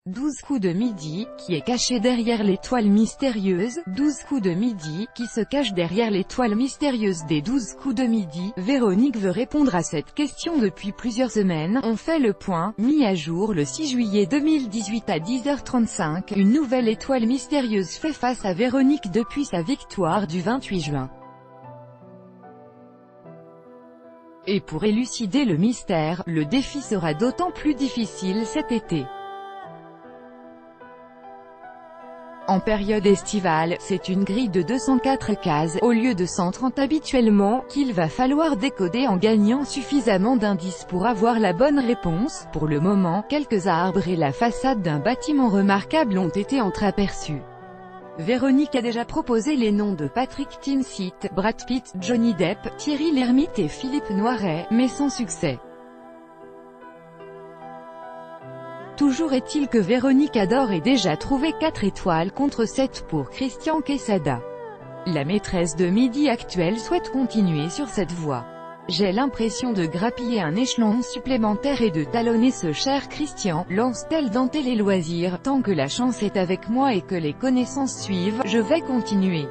12 coups de midi, qui est caché derrière l'étoile mystérieuse. 12 coups de midi, qui se cache derrière l'étoile mystérieuse des 12 coups de midi. Véronique veut répondre à cette question depuis plusieurs semaines. On fait le point, mis à jour le 6 juillet 2018 à 10h35. Une nouvelle étoile mystérieuse fait face à Véronique depuis sa victoire du 28 juin. Et pour élucider le mystère, le défi sera d'autant plus difficile cet été. En période estivale, c'est une grille de 204 cases, au lieu de 130 habituellement, qu'il va falloir décoder en gagnant suffisamment d'indices pour avoir la bonne réponse. Pour le moment, quelques arbres et la façade d'un bâtiment remarquable ont été entreaperçus. Véronique a déjà proposé les noms de Patrick Timsit, Brad Pitt, Johnny Depp, Thierry Lhermitte et Philippe Noiret, mais sans succès. Toujours est-il que Véronique adore et déjà trouvé 4 étoiles contre 7 pour Christian Quesada. La maîtresse de midi actuelle souhaite continuer sur cette voie. J'ai l'impression de grappiller un échelon supplémentaire et de talonner ce cher Christian, lance-t-elle dans Télé Loisirs. Tant que la chance est avec moi et que les connaissances suivent, je vais continuer.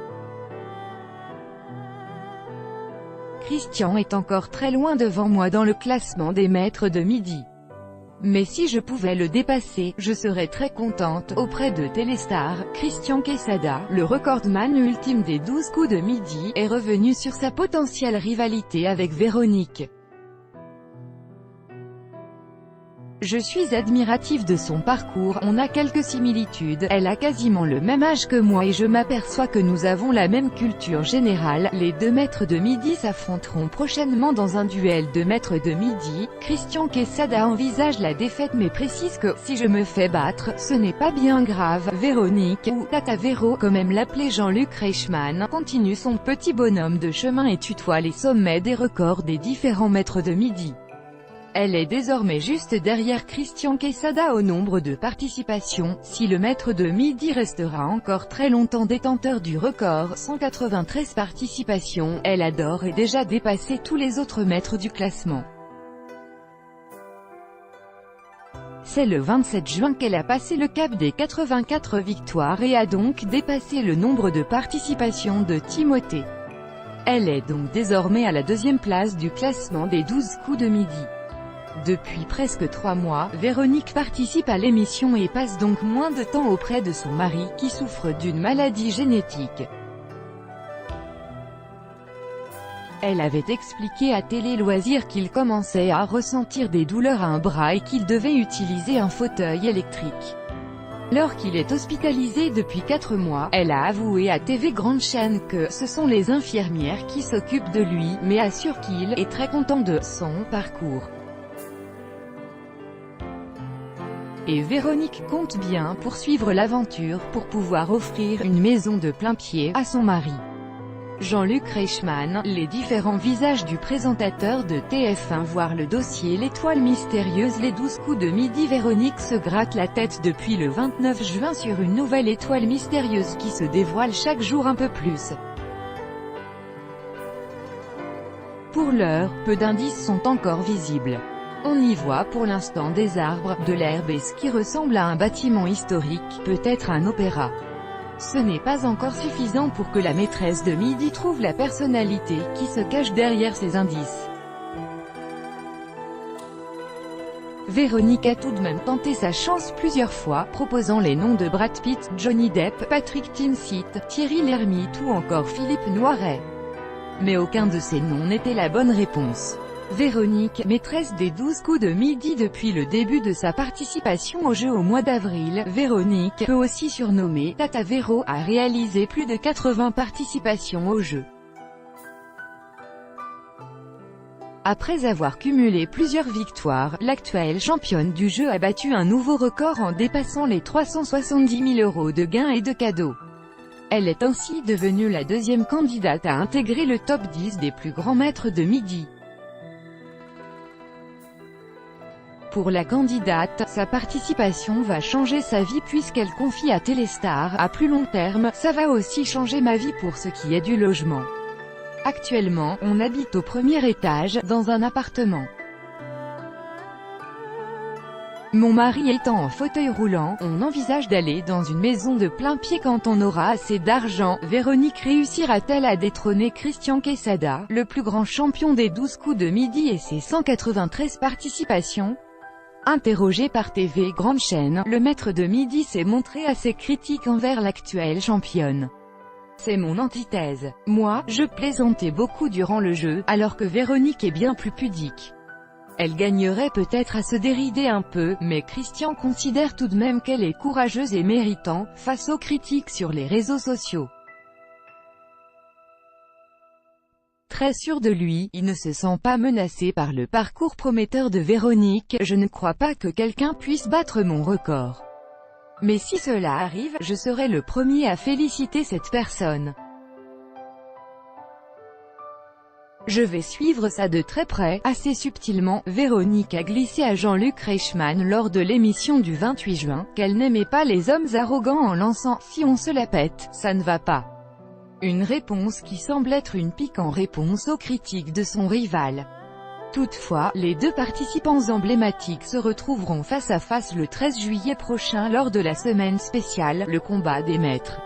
Christian est encore très loin devant moi dans le classement des maîtres de midi. Mais si je pouvais le dépasser, je serais très contente. Auprès de Téléstar, Christian Quesada, le recordman ultime des 12 coups de midi, est revenu sur sa potentielle rivalité avec Véronique. Je suis admirative de son parcours, on a quelques similitudes, elle a quasiment le même âge que moi et je m'aperçois que nous avons la même culture générale. Les deux maîtres de midi s'affronteront prochainement dans un duel de maîtres de midi. Christian Quesada envisage la défaite mais précise que, si je me fais battre, ce n'est pas bien grave. Véronique, ou Tata Véro, comme aime l'appeler Jean-Luc Reichmann, continue son petit bonhomme de chemin et tutoie les sommets des records des différents maîtres de midi. Elle est désormais juste derrière Christian Quesada au nombre de participations. Si le maître de midi restera encore très longtemps détenteur du record, 193 participations, elle adore et déjà dépassé tous les autres maîtres du classement. C'est le 27 juin qu'elle a passé le cap des 84 victoires et a donc dépassé le nombre de participations de Timothée. Elle est donc désormais à la deuxième place du classement des 12 coups de midi. Depuis presque 3 mois, Véronique participe à l'émission et passe donc moins de temps auprès de son mari, qui souffre d'une maladie génétique. Elle avait expliqué à Télé Loisirs qu'il commençait à ressentir des douleurs à un bras et qu'il devait utiliser un fauteuil électrique. Alors qu'il est hospitalisé depuis 4 mois, elle a avoué à TV Grande Chaîne que ce sont les infirmières qui s'occupent de lui, mais assure qu'il est très content de son parcours. Et Véronique compte bien poursuivre l'aventure pour pouvoir offrir une maison de plain-pied à son mari. Jean-Luc Reichmann, les différents visages du présentateur de TF1 voir le dossier L'étoile mystérieuse. Les 12 coups de midi. Véronique se gratte la tête depuis le 29 juin sur une nouvelle étoile mystérieuse qui se dévoile chaque jour un peu plus. Pour l'heure, peu d'indices sont encore visibles. On y voit pour l'instant des arbres, de l'herbe et ce qui ressemble à un bâtiment historique, peut-être un opéra. Ce n'est pas encore suffisant pour que la maîtresse de midi trouve la personnalité qui se cache derrière ces indices. Véronique a tout de même tenté sa chance plusieurs fois, proposant les noms de Brad Pitt, Johnny Depp, Patrick Timsit, Thierry Lhermitte ou encore Philippe Noiret. Mais aucun de ces noms n'était la bonne réponse. Véronique, maîtresse des 12 coups de midi depuis le début de sa participation au jeu au mois d'avril, Véronique, peu aussi surnommée Tata Véro, a réalisé plus de 80 participations au jeu. Après avoir cumulé plusieurs victoires, l'actuelle championne du jeu a battu un nouveau record en dépassant les 370 000 € de gains et de cadeaux. Elle est ainsi devenue la deuxième candidate à intégrer le top 10 des plus grands maîtres de midi. Pour la candidate, sa participation va changer sa vie puisqu'elle confie à Téléstar, à plus long terme, ça va aussi changer ma vie pour ce qui est du logement. Actuellement, on habite au premier étage, dans un appartement. Mon mari étant en fauteuil roulant, on envisage d'aller dans une maison de plain pied quand on aura assez d'argent. Véronique réussira-t-elle à détrôner Christian Quesada, le plus grand champion des 12 coups de midi et ses 193 participations? Interrogé par TV Grande Chaîne, le maître de midi s'est montré assez critique envers l'actuelle championne. C'est mon antithèse. Moi, je plaisantais beaucoup durant le jeu, alors que Véronique est bien plus pudique. Elle gagnerait peut-être à se dérider un peu, mais Christian considère tout de même qu'elle est courageuse et méritant, face aux critiques sur les réseaux sociaux. Très sûr de lui, il ne se sent pas menacé par le parcours prometteur de Véronique. Je ne crois pas que quelqu'un puisse battre mon record. Mais si cela arrive, je serai le premier à féliciter cette personne. Je vais suivre ça de très près. Assez subtilement, Véronique a glissé à Jean-Luc Reichmann lors de l'émission du 28 juin, qu'elle n'aimait pas les hommes arrogants en lançant « Si on se la pète, ça ne va pas ». Une réponse qui semble être une pique en réponse aux critiques de son rival. Toutefois, les deux participants emblématiques se retrouveront face à face le 13 juillet prochain lors de la semaine spéciale, le combat des maîtres.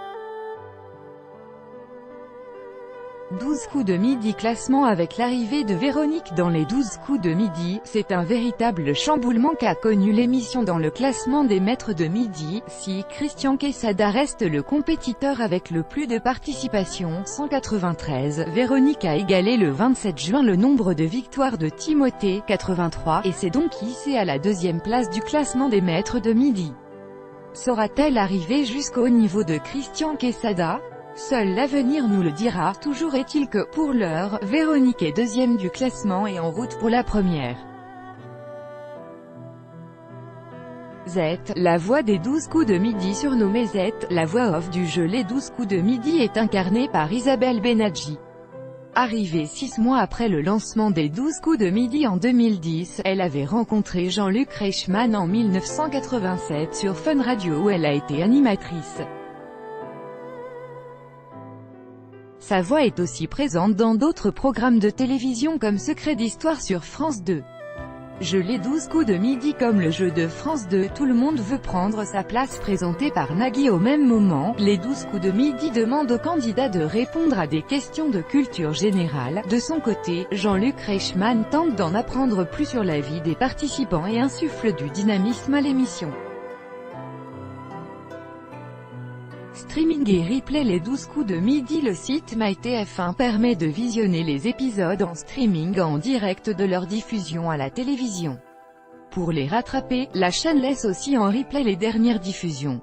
12 coups de midi classement. Avec l'arrivée de Véronique dans les 12 coups de midi, c'est un véritable chamboulement qu'a connu l'émission dans le classement des maîtres de midi. Si Christian Quesada reste le compétiteur avec le plus de participations, 193, Véronique a égalé le 27 juin le nombre de victoires de Timothée, 83, et s'est donc hissée à la deuxième place du classement des maîtres de midi. Saura-t-elle arriver jusqu'au niveau de Christian Quesada? Seul l'avenir nous le dira. Toujours est-il que, pour l'heure, Véronique est deuxième du classement et en route pour la première. Z, la voix des 12 coups de midi. Surnommée Z, la voix off du jeu Les 12 coups de midi est incarnée par Isabelle Benadji. Arrivée 6 mois après le lancement des 12 coups de midi en 2010, elle avait rencontré Jean-Luc Reichmann en 1987 sur Fun Radio où elle a été animatrice. Sa voix est aussi présente dans d'autres programmes de télévision comme Secret d'Histoire sur France 2. Je les 12 coups de midi comme le jeu de France 2. Tout le monde veut prendre sa place présenté par Nagui. Au même moment, les 12 coups de midi demandent aux candidats de répondre à des questions de culture générale. De son côté, Jean-Luc Reichmann tente d'en apprendre plus sur la vie des participants et insuffle du dynamisme à l'émission. Streaming et replay. Les 12 coups de midi. Le site MyTF1 permet de visionner les épisodes en streaming en direct de leur diffusion à la télévision. Pour les rattraper, la chaîne laisse aussi en replay les dernières diffusions.